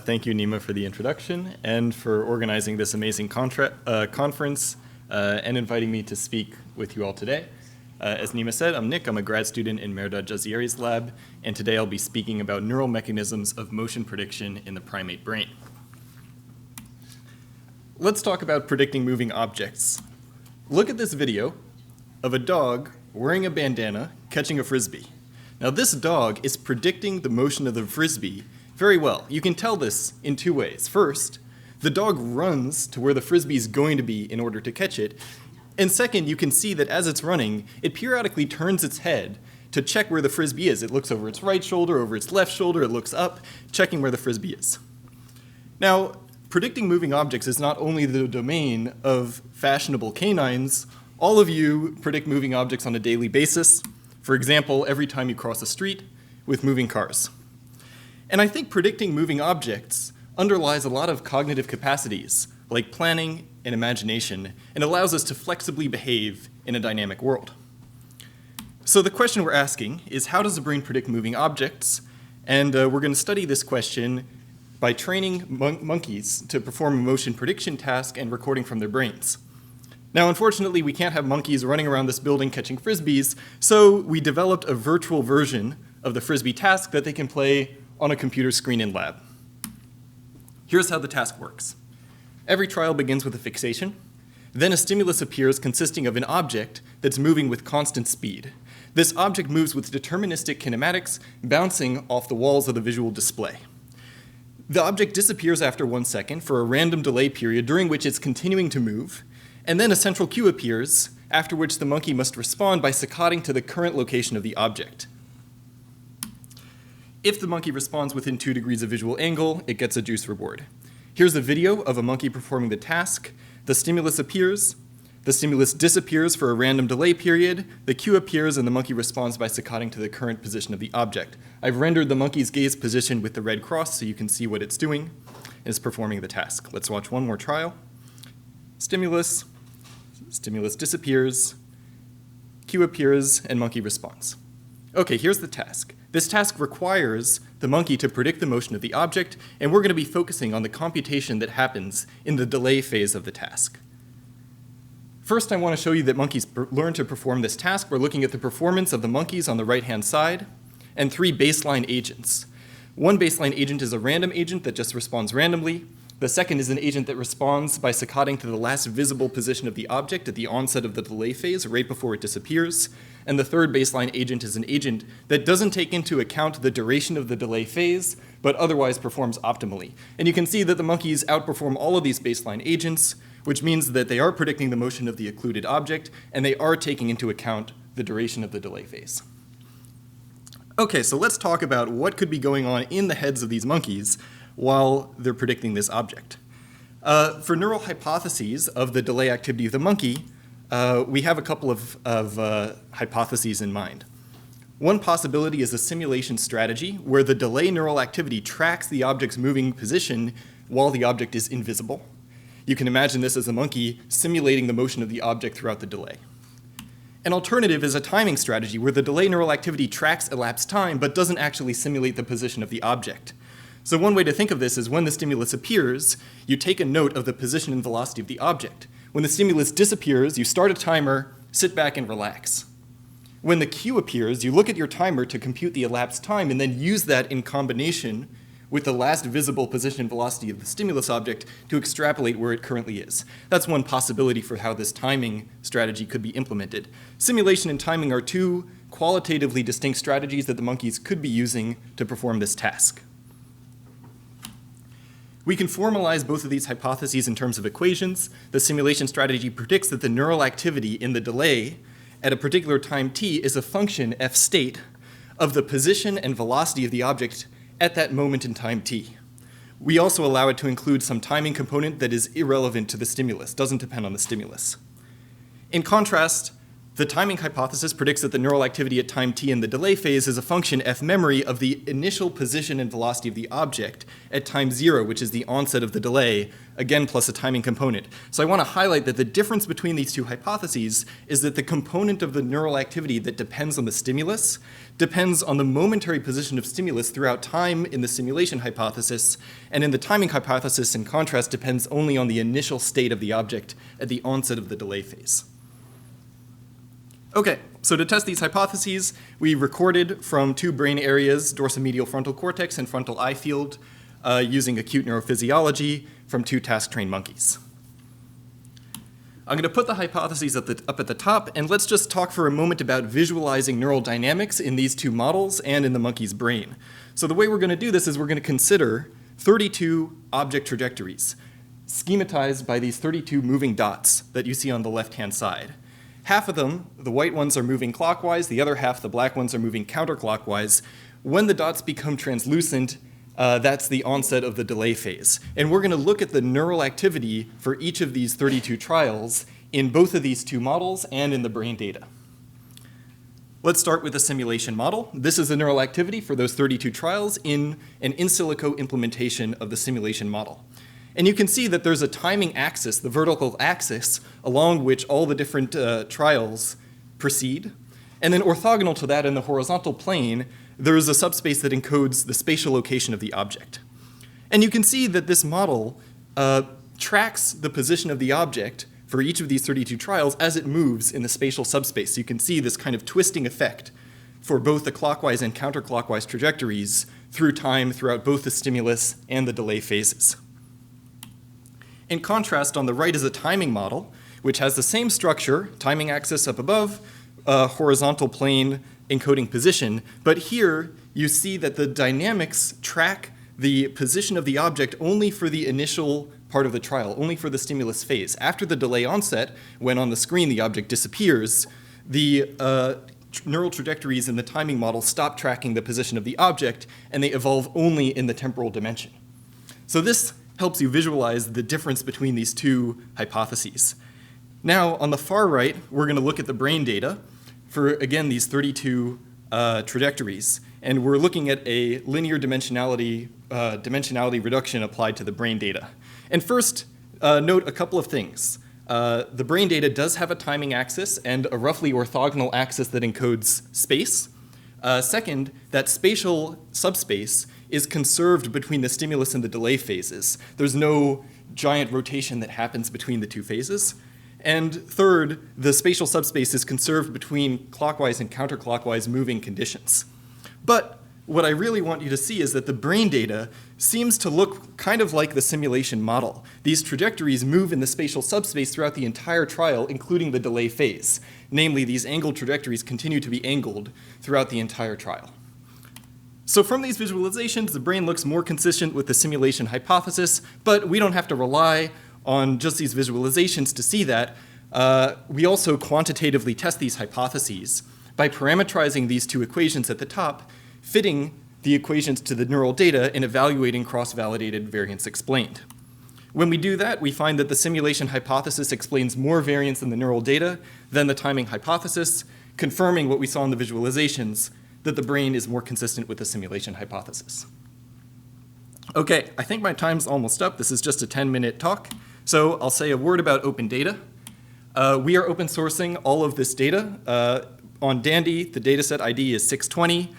Thank you, Nima, for the introduction and for organizing this amazing conference and inviting me to speak with you all today. As Nima said, I'm Nick. I'm a grad student in Mehrdad Jazairi's lab, and today I'll be speaking about neural mechanisms of motion prediction in the primate brain. Let's talk about predicting moving objects. Look at this video of a dog wearing a bandana catching a frisbee. Now, this dog is predicting the motion of the frisbee very well. You can tell this in two ways. First, the dog runs to where the frisbee is going to be in order to catch it. And second, you can see that as it's running, it periodically turns its head to check where the frisbee is. It looks over its right shoulder, over its left shoulder, it looks up, checking where the frisbee is. Now, predicting moving objects is not only the domain of fashionable canines. All of you predict moving objects on a daily basis. For example, every time you cross a street with moving cars. And I think predicting moving objects underlies a lot of cognitive capacities, like planning and imagination, and allows us to flexibly behave in a dynamic world. So the question we're asking is, how does the brain predict moving objects? And we're going to study this question by training monkeys to perform a motion prediction task and recording from their brains. Now, unfortunately, we can't have monkeys running around this building catching frisbees, so we developed a virtual version of the frisbee task that they can play on a computer screen in lab. Here's how the task works. Every trial begins with a fixation. Then a stimulus appears consisting of an object that's moving with constant speed. This object moves with deterministic kinematics, bouncing off the walls of the visual display. The object disappears after 1 second for a random delay period during which it's continuing to move, and then a central cue appears, after which the monkey must respond by saccading to the current location of the object. If the monkey responds within 2 degrees of visual angle, it gets a juice reward. Here's a video of a monkey performing the task. The stimulus appears, the stimulus disappears for a random delay period, the cue appears, and the monkey responds by saccading to the current position of the object. I've rendered the monkey's gaze position with the red cross so you can see what it's doing. It's performing the task. Let's watch one more trial. Stimulus disappears, cue appears, and monkey responds. Okay, here's the task. This task requires the monkey to predict the motion of the object, and we're going to be focusing on the computation that happens in the delay phase of the task. First, I want to show you that monkeys learn to perform this task. We're looking at the performance of the monkeys on the right-hand side, and 3 baseline agents. One baseline agent is a random agent that just responds randomly. The second is an agent that responds by saccading to the last visible position of the object at the onset of the delay phase, right before it disappears. And the third baseline agent is an agent that doesn't take into account the duration of the delay phase, but otherwise performs optimally. And you can see that the monkeys outperform all of these baseline agents, which means that they are predicting the motion of the occluded object, and they are taking into account the duration of the delay phase. Okay, so let's talk about what could be going on in the heads of these monkeys while they're predicting this object. For neural hypotheses of the delay activity of the monkey, we have a couple of hypotheses in mind. One possibility is a simulation strategy where the delay neural activity tracks the object's moving position while the object is invisible. You can imagine this as a monkey simulating the motion of the object throughout the delay. An alternative is a timing strategy where the delay neural activity tracks elapsed time but doesn't actually simulate the position of the object. So one way to think of this is when the stimulus appears, you take a note of the position and velocity of the object. When the stimulus disappears, you start a timer, sit back, and relax. When the cue appears, you look at your timer to compute the elapsed time and then use that in combination with the last visible position and velocity of the stimulus object to extrapolate where it currently is. That's one possibility for how this timing strategy could be implemented. Simulation and timing are 2 qualitatively distinct strategies that the monkeys could be using to perform this task. We can formalize both of these hypotheses in terms of equations. The simulation strategy predicts that the neural activity in the delay at a particular time t is a function, f state, of the position and velocity of the object at that moment in time t. We also allow it to include some timing component that is irrelevant to the stimulus, doesn't depend on the stimulus. In contrast, The timing hypothesis predicts that the neural activity at time t in the delay phase is a function f memory of the initial position and velocity of the object at time 0, which is the onset of the delay, again plus a timing component. So I want to highlight that the difference between these two hypotheses is that the component of the neural activity that depends on the stimulus depends on the momentary position of stimulus throughout time in the simulation hypothesis, and in the timing hypothesis, in contrast, depends only on the initial state of the object at the onset of the delay phase. Okay, so to test these hypotheses, we recorded from two brain areas, dorsomedial frontal cortex and frontal eye field, using acute neurophysiology from two task-trained monkeys. I'm going to put the hypotheses up at the top, and let's just talk for a moment about visualizing neural dynamics in these two models and in the monkey's brain. So the way we're going to do this is we're going to consider 32 object trajectories, schematized by these 32 moving dots that you see on the left-hand side. Half of them, the white ones, are moving clockwise. The other half, the black ones, are moving counterclockwise. When the dots become translucent, that's the onset of the delay phase. And we're going to look at the neural activity for each of these 32 trials in both of these two models and in the brain data. Let's start with the simulation model. This is the neural activity for those 32 trials in an in silico implementation of the simulation model. And you can see that there's a timing axis, the vertical axis, along which all the different trials proceed. And then orthogonal to that in the horizontal plane, there is a subspace that encodes the spatial location of the object. And you can see that this model tracks the position of the object for each of these 32 trials as it moves in the spatial subspace. So you can see this kind of twisting effect for both the clockwise and counterclockwise trajectories through time throughout both the stimulus and the delay phases. In contrast, on the right is a timing model, which has the same structure, timing axis up above, horizontal plane encoding position, but here you see that the dynamics track the position of the object only for the initial part of the trial, only for the stimulus phase. After the delay onset, when on the screen the object disappears, the neural trajectories in the timing model stop tracking the position of the object, and they evolve only in the temporal dimension. So this helps you visualize the difference between these two hypotheses. Now, on the far right, we're going to look at the brain data for, again, these 32 trajectories. And we're looking at a linear dimensionality reduction applied to the brain data. And first, note a couple of things. The brain data does have a timing axis and a roughly orthogonal axis that encodes space. Second, that spatial subspace is conserved between the stimulus and the delay phases. There's no giant rotation that happens between the two phases. And third, the spatial subspace is conserved between clockwise and counterclockwise moving conditions. But what I really want you to see is that the brain data seems to look kind of like the simulation model. These trajectories move in the spatial subspace throughout the entire trial, including the delay phase. Namely, these angled trajectories continue to be angled throughout the entire trial. So from these visualizations, the brain looks more consistent with the simulation hypothesis, but we don't have to rely on just these visualizations to see that. We also quantitatively test these hypotheses by parametrizing these two equations at the top, fitting the equations to the neural data and evaluating cross-validated variance explained. When we do that, we find that the simulation hypothesis explains more variance in the neural data than the timing hypothesis, confirming what we saw in the visualizations, that the brain is more consistent with the simulation hypothesis. Okay, I think my time's almost up. This is just a 10-minute talk. So I'll say a word about open data. We are open sourcing all of this data. On Dandy, the dataset ID is 620.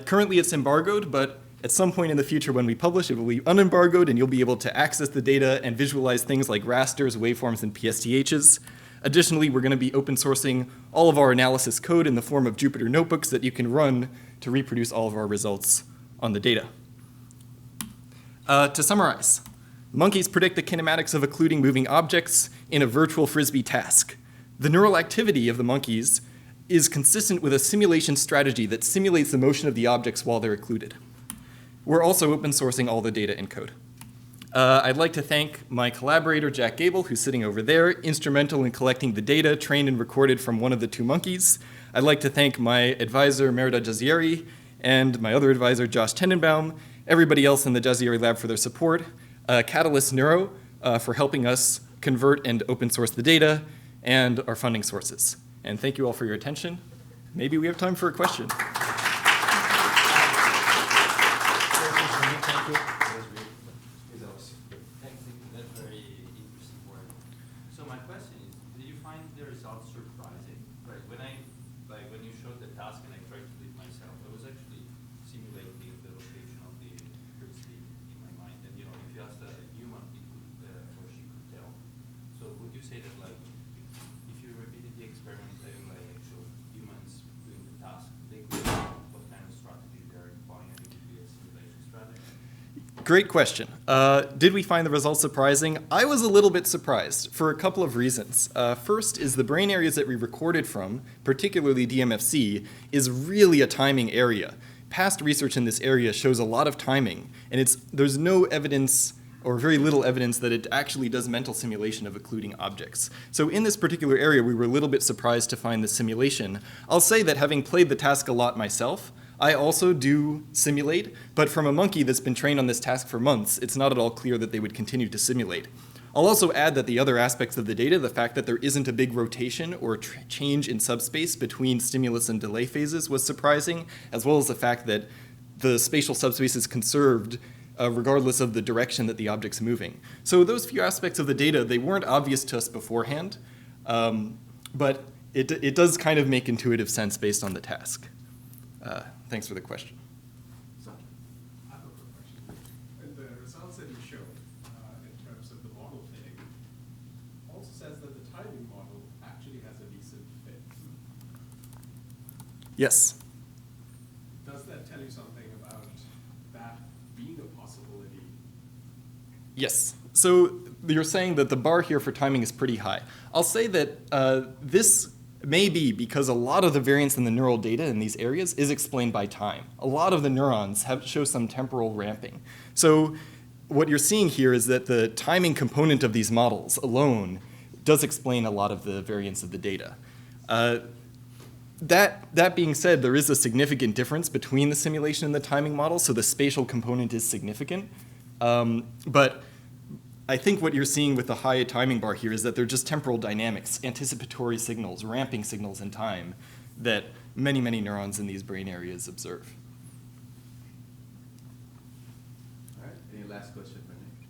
Currently it's embargoed, but at some point in the future when we publish, it will be unembargoed and you'll be able to access the data and visualize things like rasters, waveforms, and PSTHs. Additionally, we're going to be open sourcing all of our analysis code in the form of Jupyter notebooks that you can run to reproduce all of our results on the data. To summarize, monkeys predict the kinematics of occluding moving objects in a virtual Frisbee task. The neural activity of the monkeys is consistent with a simulation strategy that simulates the motion of the objects while they're occluded. We're also open sourcing all the data in code. I'd like to thank my collaborator, Jack Gable, who's sitting over there, instrumental in collecting the data trained and recorded from one of the two monkeys. I'd like to thank my advisor, Merida Jazieri, and my other advisor, Josh Tenenbaum, everybody else in the Jazieri lab for their support, Catalyst Neuro for helping us convert and open source the data, and our funding sources. And thank you all for your attention. Maybe we have time for a question. Thank you. That's very interesting work. So my question is, did you find the results surprising? Right, when you showed the task and I tried to do it myself, I was actually simulating the location of the frisbee in my mind. And if you asked a human, it could or she could tell. So would you say that if you repeated the experiment and showed humans doing the task, they could tell what kind of strategy they're employing, and it would be a simulation strategy? Great question. Did we find the results surprising? I was a little bit surprised for a couple of reasons. First is the brain areas that we recorded from, particularly DMFC, is really a timing area. Past research in this area shows a lot of timing, and there's no evidence or very little evidence that it actually does mental simulation of occluding objects. So in this particular area, we were a little bit surprised to find the simulation. I'll say that having played the task a lot myself, I also do simulate, but from a monkey that's been trained on this task for months, it's not at all clear that they would continue to simulate. I'll also add that the other aspects of the data, the fact that there isn't a big rotation or change in subspace between stimulus and delay phases was surprising, as well as the fact that the spatial subspace is conserved regardless of the direction that the object's moving. So those few aspects of the data, they weren't obvious to us beforehand, but it does kind of make intuitive sense based on the task. Thanks for the question. So, I have a quick question. And the results that you showed in terms of the model fitting also says that the timing model actually has a decent fit. Yes. Does that tell you something about that being a possibility? Yes. So you're saying that the bar here for timing is pretty high. I'll say that this may be because a lot of the variance in the neural data in these areas is explained by time. A lot of the neurons show some temporal ramping. So what you're seeing here is that the timing component of these models alone does explain a lot of the variance of the data. That being said, there is a significant difference between the simulation and the timing model, so the spatial component is significant. But I think what you're seeing with the high timing bar here is that they're just temporal dynamics, anticipatory signals, ramping signals in time that many, many neurons in these brain areas observe. All right, any last question for Nick?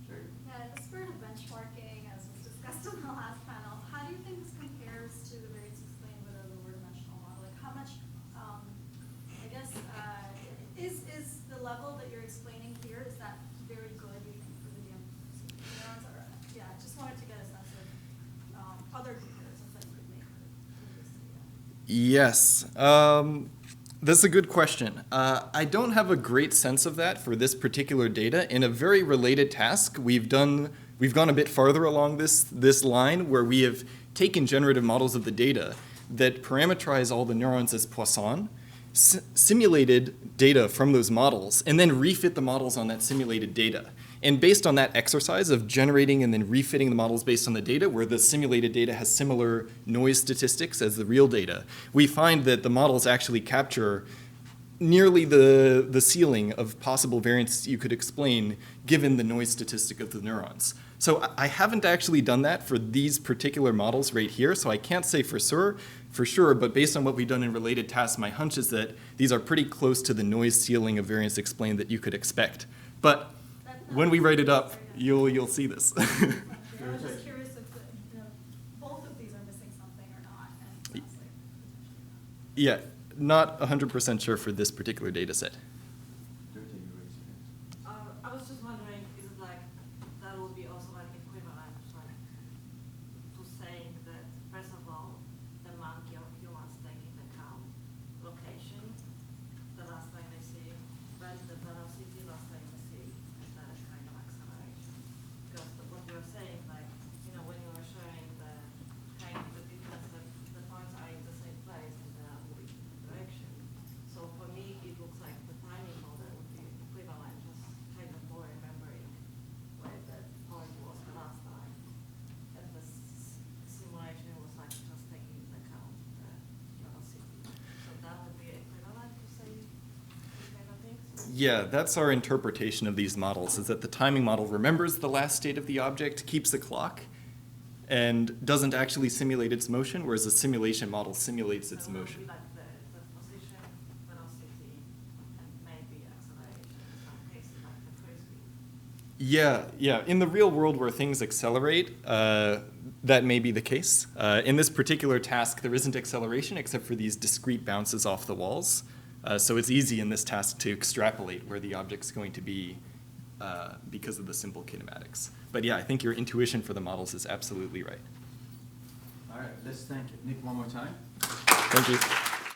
Sherry? Yeah, in the spirit of benchmarking, as was discussed in the last panel, how do you think this compares to the variance explained with a lower dimensional model? Like how much, I guess, is the level that you're explaining here, is that very good, you think, for the DMFC neurons? Or, yeah, I just wanted to get a sense of other comparisons that you could make with this data. Yes. That's a good question. I don't have a great sense of that for this particular data. In a very related task, we've gone a bit farther along this line where we have taken generative models of the data that parameterize all the neurons as Poisson, simulated data from those models, and then refit the models on that simulated data. And based on that exercise of generating and then refitting the models based on the data, where the simulated data has similar noise statistics as the real data, we find that the models actually capture nearly the ceiling of possible variance you could explain given the noise statistic of the neurons. So I haven't actually done that for these particular models right here, so I can't say for sure, but based on what we've done in related tasks, my hunch is that these are pretty close to the noise ceiling of variance explained that you could expect. But when we write it up, you'll see this. I was just curious if both of these are missing something or not. And that's like, Yeah, not 100% sure for this particular data set. I was just wondering, is it like that would be also like equivalent to saying that first of all, the monkey or humans take into account location, the last time they see, then the velocity, last time they see, and then kind of acceleration. Because what you were saying, like, when you were showing the kind of the difference, the points are in the same place and they are moving in the direction. So for me, it looks like the timing model would be equivalent, just kind of more remembering where the point was the last time. And the simulation was like just taking into account the velocity. So that would be equivalent to say these kind of things? Yeah, that's our interpretation of these models, is that the timing model remembers the last state of the object, keeps the clock, and doesn't actually simulate its motion, whereas a simulation model simulates its So it will motion. be like the position, velocity, and maybe acceleration in some cases, like the frisbee. Yeah. In the real world where things accelerate, that may be the case. In this particular task, there isn't acceleration except for these discrete bounces off the walls. So it's easy in this task to extrapolate where the object's going to be because of the simple kinematics. But yeah, I think your intuition for the models is absolutely right. All right, let's thank Nick one more time. Thank you.